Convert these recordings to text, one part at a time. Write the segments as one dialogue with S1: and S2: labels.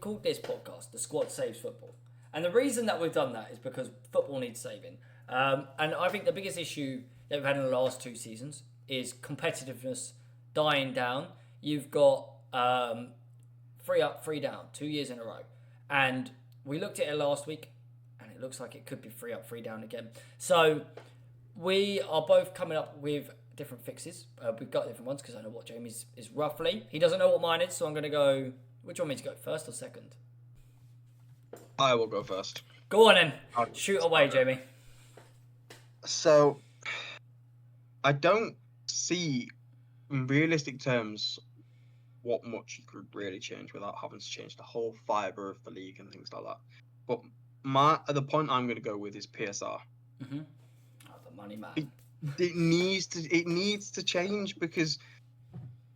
S1: called this podcast "The Squad Saves Football," and the reason that we've done that is because football needs saving. And I think the biggest issue that we've had in the last 2 seasons is competitiveness dying down. You've got 3 up, 3 down, 2 years in a row, and we looked at it last week, and it looks like it could be 3 up, 3 down again. So we are both coming up with different fixes. We've got different ones because I know what Jamie's is roughly. He doesn't know what mine is, so I'm going to go. Which one want me to go, first or second?
S2: I will go first.
S1: Go on then. Shoot away, Jamie.
S2: So, I don't see, in realistic terms, what much you could really change without having to change the whole fibre of the league and things like that. But the point I'm going to go with is PSR.
S1: Mm-hmm. Oh, the money man.
S2: It needs to change because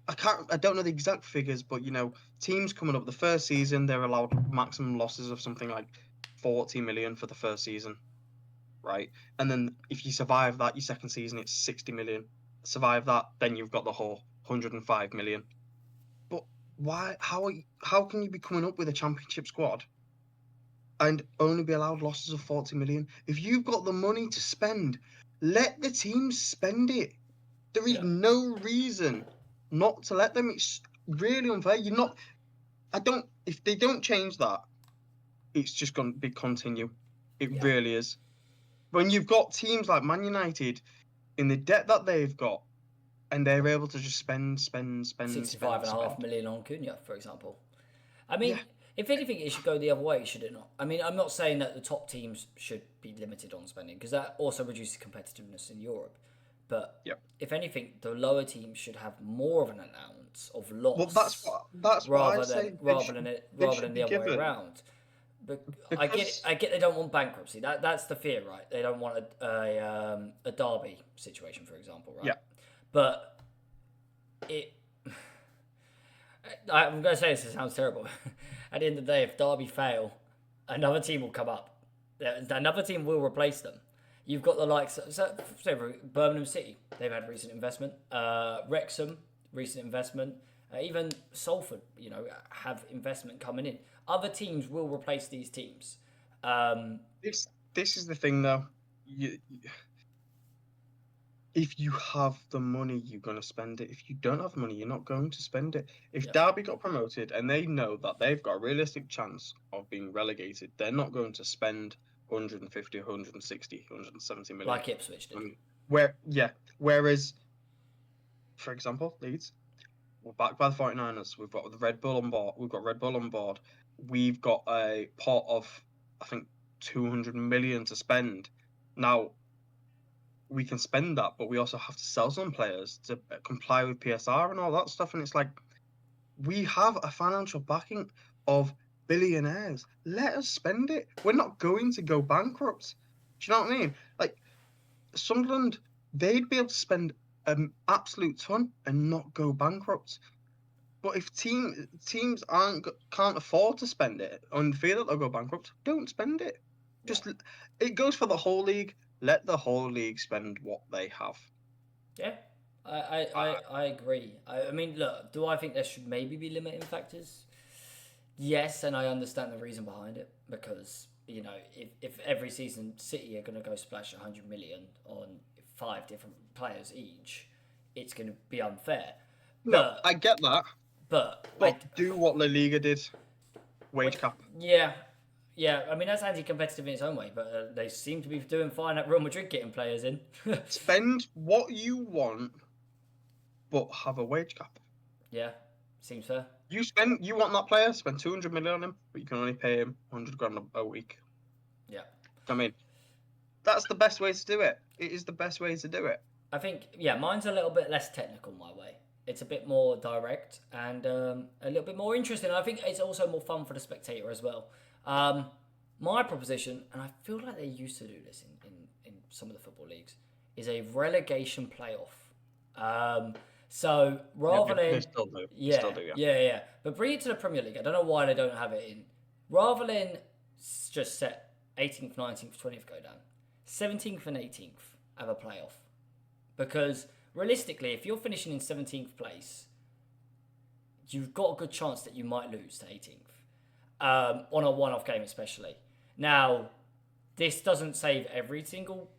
S2: I don't know the exact figures, but teams coming up the first season, they're allowed maximum losses of something like 40 million for the first season, right? And then if you survive that, your second season it's 60 million. Survive that, then you've got the whole 105 million. But why? How can you be coming up with a championship squad and only be allowed losses of 40 million? If you've got the money to spend, let the teams spend it. There is no reason not to let them. It's really unfair. If they don't change that, it's just going to be continue. It really is. When you've got teams like Man United in the debt that they've got, and they're able to just spend
S1: 65.5 million on Cunha, for example. I mean, if anything, it should go the other way, should it not? I mean, I'm not saying that the top teams should be limited on spending, because that also reduces competitiveness in Europe. But if anything, the lower teams should have more of an allowance of loss.
S2: Well, that's
S1: rather
S2: what I say.
S1: rather than the other way around. But I get they don't want bankruptcy. That's the fear, right? They don't want a Derby situation, for example, right?
S2: Yeah.
S1: But I'm going to say this, it sounds terrible. At the end of the day, if Derby fail, another team will come up. Another team will replace them. You've got the likes of Birmingham City. They've had recent investment. Wrexham, recent investment. Even Salford, have investment coming in. Other teams will replace these teams.
S2: This is the thing, though. If you have the money, you're going to spend it. If you don't have money, you're not going to spend it. If Derby got promoted and they know that they've got a realistic chance of being relegated, they're not going to spend 150, 160, 170 million.
S1: Like Ipswich did.
S2: Whereas, for example, Leeds, we're backed by the 49ers. We've got the Red Bull on board. We've got a pot of, I think, 200 million to spend. Now, we can spend that, but we also have to sell some players to comply with PSR and all that stuff. And it's like, we have a financial backing of billionaires. Let us spend it. We're not going to go bankrupt. Do you know what I mean? Like, Sunderland, they'd be able to spend an absolute ton and not go bankrupt. But if teams can't afford to spend it and fear that they'll go bankrupt, don't spend it. It goes for the whole league. Let the whole league spend what they have.
S1: Yeah, I agree. I mean, look, do I think there should maybe be limiting factors? Yes, and I understand the reason behind it, because if every season City are going to go splash 100 million on 5 different players each, it's going to be unfair.
S2: No, I get that.
S1: But
S2: do what La Liga did. Wage cap.
S1: Yeah, I mean, that's anti-competitive in its own way, but they seem to be doing fine at Real Madrid getting players in.
S2: Spend what you want, but have a wage cap.
S1: Yeah, seems fair.
S2: You want that player, spend 200 million on him, but you can only pay him 100 grand a week.
S1: Yeah.
S2: I mean, that's the best way to do it. It is the best way to do it.
S1: I think, mine's a little bit less technical my way. It's a bit more direct and a little bit more interesting. I think it's also more fun for the spectator as well. My proposition, and I feel like they used to do this in some of the football leagues, is a relegation playoff. So rather than
S2: they still do.
S1: But bring it to the Premier League. I don't know why they don't have it in. Rather than just set 18th, 19th, 20th go down, 17th and 18th have a playoff, because realistically, if you're finishing in 17th place, you've got a good chance that you might lose to 18th. on a one-off game especially. Now, this doesn't save every single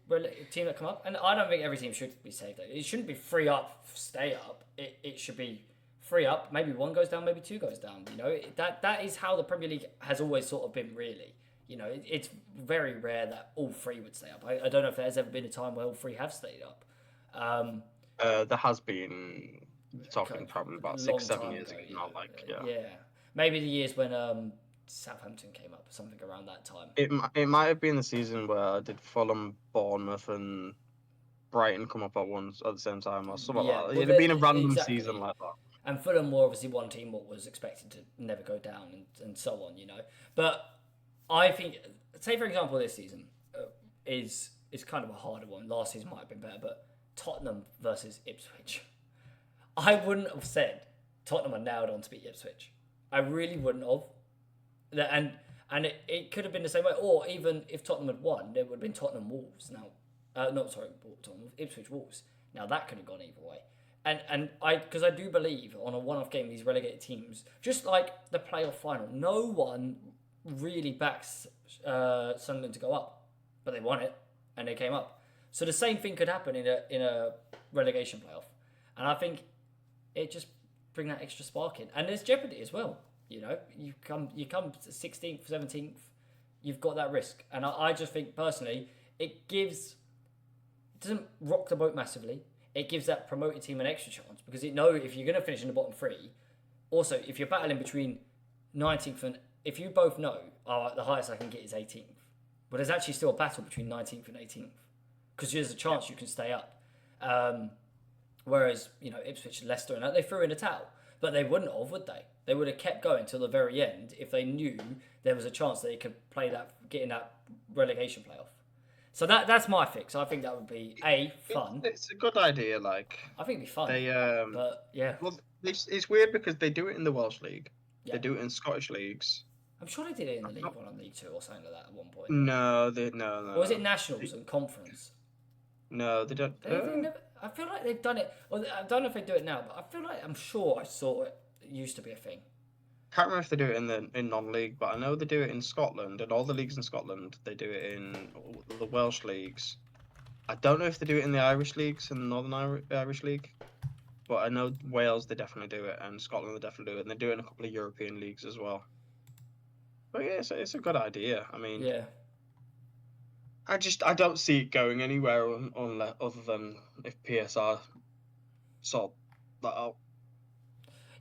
S1: team that come up, and I don't think every team should be saved. It shouldn't be 3 up, stay up. It should be 3 up, maybe 1 goes down, maybe 2 goes down. You know, that is how the Premier League has always sort of been, really. You know, it's very rare that all 3 would stay up. I don't know if there's ever been a time where all 3 have stayed up.
S2: There has been, talking probably about 6-7 years ago. Not like,
S1: yeah. Maybe the years when Southampton came up, something around that time.
S2: It might have been the season where did Fulham, Bournemouth, and Brighton come up at the same time, or something like that. It'd have been a random season like that.
S1: And Fulham were obviously one team what was expected to never go down and so on, you know. But I think, say for example, this season is kind of a harder one. Last season might have been better, but Tottenham versus Ipswich. I wouldn't have said Tottenham are nailed on to beat Ipswich. I really wouldn't have. And it could have been the same way. Or even if Tottenham had won, there would have been Tottenham Wolves now. Tottenham Ipswich Wolves. Now that could have gone either way. And because I do believe on a one-off game, these relegated teams, just like the playoff final, no one really backs Sunderland to go up, but they won it and they came up. So the same thing could happen in a relegation playoff, and I think it just bring that extra spark in. And there's jeopardy as well. You know, you come 16th, 17th, you've got that risk, and I just think personally it doesn't rock the boat massively. It gives that promoted team an extra chance because if you're going to finish in the bottom 3, also if you're battling between 19th and if you both know the highest I can get is 18th, but there's actually still a battle between 19th and 18th because there's a chance you can stay up. Whereas Ipswich, Leicester, and that they threw in a towel, but they wouldn't have, would they? They would have kept going till the very end if they knew there was a chance that they could get in that relegation playoff. So that's my fix. I think that would be fun.
S2: It's a good idea. Like
S1: I think it'd be fun. But yeah.
S2: Well, it's weird because they do it in the Welsh League. Yeah. They do it in Scottish leagues.
S1: I'm sure they did it in the League 1 and League 2 or something like that at one point.
S2: No.
S1: Or was it Nationals and Conference?
S2: No, they don't.
S1: I feel like they've done it. Well, I don't know if they do it now, but I feel like I'm sure I saw it. It used to be a thing.
S2: Can't remember if they do it in non-league, but I know they do it in Scotland and all the leagues in Scotland. They do it in the Welsh leagues. I don't know if they do it in the Irish leagues and the Northern Irish League, but I know Wales they definitely do it and Scotland they definitely do it, and they do it in a couple of European leagues as well. But yeah, it's a good idea. I mean,
S1: yeah.
S2: I don't see it going anywhere other than if PSR sort that out.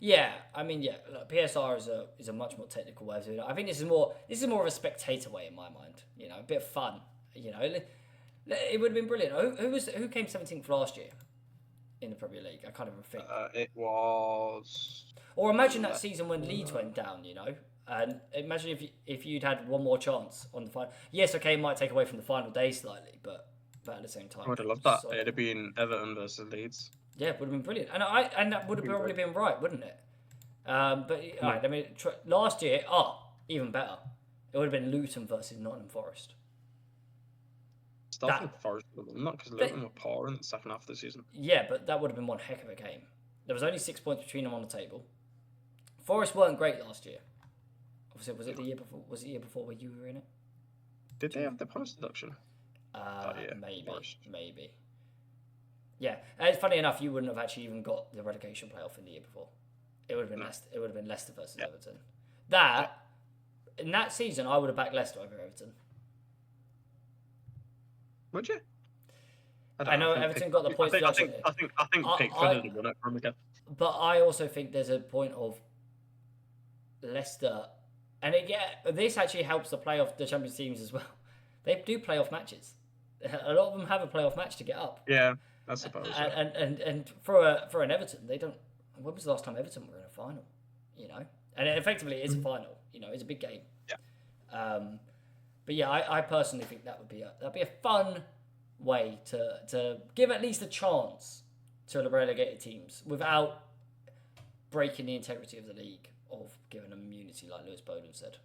S1: Yeah, I mean, yeah. Look, PSR is a much more technical way of doing it. I think this is more of a spectator way in my mind. A bit of fun. It would have been brilliant. Who came 17th last year in the Premier League? I can't even think.
S2: It was.
S1: Or imagine that season when Leeds went down. And imagine if you'd had one more chance on the final. Yes, okay, it might take away from the final day slightly, but at the same time,
S2: I would have loved that. It'd have been Everton versus Leeds.
S1: Yeah, it would have been brilliant, and that would have probably been right, wouldn't it? But all right, I mean, last year, even better. It would have been Luton versus Nottingham Forest.
S2: Starting Forest, not because Luton were poor in the second half of the season.
S1: Yeah, but that would have been one heck of a game. There was only 6 points between them on the table. Forest weren't great last year. Obviously, was it the year before? Was it the year before where you were in it?
S2: Did they have the points deduction?
S1: Maybe. Yeah, and funny enough, you wouldn't have actually even got the relegation playoff in the year before. It would have been Leicester. It would have been Leicester versus Everton. In that season, I would have backed Leicester over Everton.
S2: Would you?
S1: I know Everton got the points.
S2: I think Pickford would won it from again.
S1: But I also think there's a point of Leicester, and this actually helps the Champions teams as well. They do playoff matches. A lot of them have a playoff match to get up.
S2: Yeah, I suppose.
S1: And for an Everton, they don't. When was the last time Everton were in a final? And effectively it's a final. It's a big game.
S2: Yeah.
S1: But yeah, I personally think that'd be a fun way to give at least a chance to the relegated teams without breaking the integrity of the league, of giving them immunity, like Lewis Boden said.